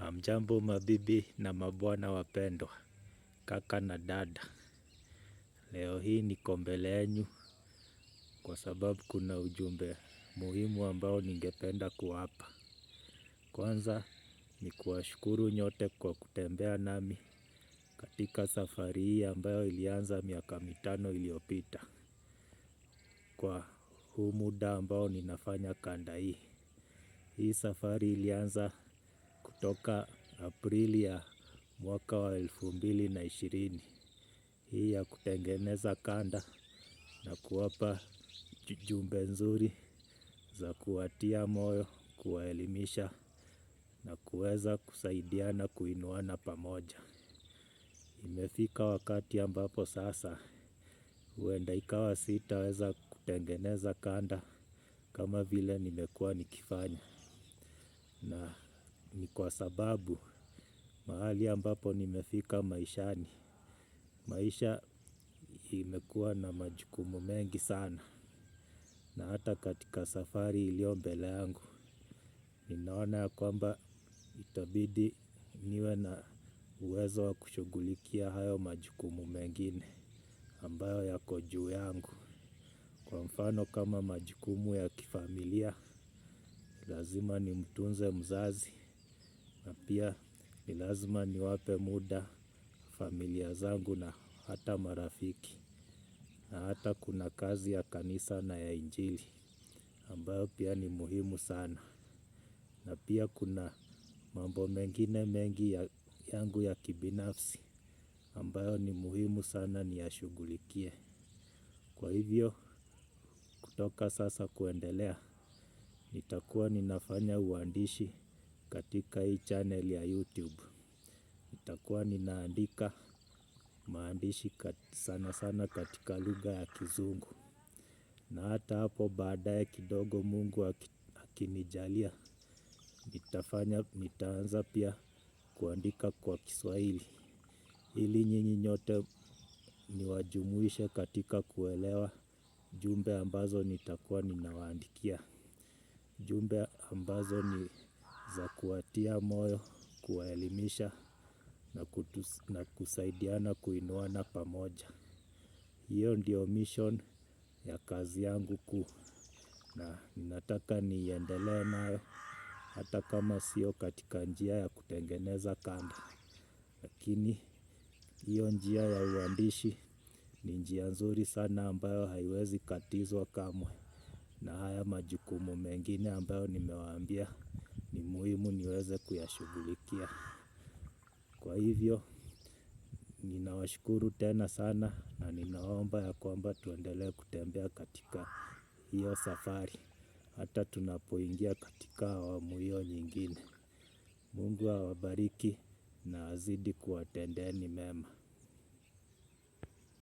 Hamjambo mabibi na mabwana wapendwa, kaka na dada. Leo hii niko mbele yenu kwa sababu kuna ujumbe muhimu ambao ningependa kuwapa. Kwanza ni kuwashukuru nyote kwa kutembea nami katika safari hii ambayo ilianza miaka 5 iliyopita. Kwa huu muda ambao ninafanya kanda hii. Hii safari ilianza kutoka Aprili ya mwaka wa 2020. Hii ya kutengeneza kanda na kuwapa jumbe nzuri za kuwatia moyo, kuwaelimisha na kuweza kusaidiana kuinuana pamoja. Imefika wakati ambapo sasa huenda ikawa sitaweza kutengeneza kanda kama vile nimekuwa nikifanya. Na ni kwa sababu mahali ambapo nimefika maishani. Maisha imekuwa na majukumu mengi sana. Na hata katika safari iliyo mbele yangu ninaona ya kwamba itabidi niwe na uwezo wa kushughulikia hayo majukumu mengine ambayo yako juu yangu. Kwa mfano kama majukumu ya kifamilia, lazima nimtunze mzazi na pia ni lazima niwape muda familia zangu na hata marafiki. Na hata kuna kazi ya kanisa na ya injili ambayo pia ni muhimu sana. Na pia kuna mambo mengine mengi yangu ya kibinafsi ambayo ni muhimu sana niyashughulikie. Kwa hivyo kutoka sasa kuendelea nitakuwa ninafanya uandishi katika hii channel ya YouTube. Nitakuwa ninaandika maandishi sana sana katika lugha ya kizungu. Na hata hapo baadaye kidogo Mungu akinijalia nitaanza pia kuandika kwa Kiswahili. Ili nyinyi nyote niwajumuishe katika kuelewa jumbe ambazo nitakuwa ninawaandikia. Jumbe ambazo ni za kuwatia moyo, kuwaelimisha na kusaidiana kuinuana pamoja. Hiyo ndio mission ya kazi yangu kuu na ninataka niendelee nayo hata kama sio katika njia ya kutengeneza kanda. Lakini hiyo njia ya uandishi ni njia nzuri sana ambayo haiwezi katizwa kamwe. Na haya majukumu mengine ambayo nimewaambia ni muhimu niweze kuyashughulikia. Kwa hivyo ninawashukuru tena sana na ninaomba ya kwamba tuendelee kutembea katika hiyo safari. Hata tunapoingia katika awamu hiyo nyingine. Mungu awabariki na azidi kuwatendeeni mema.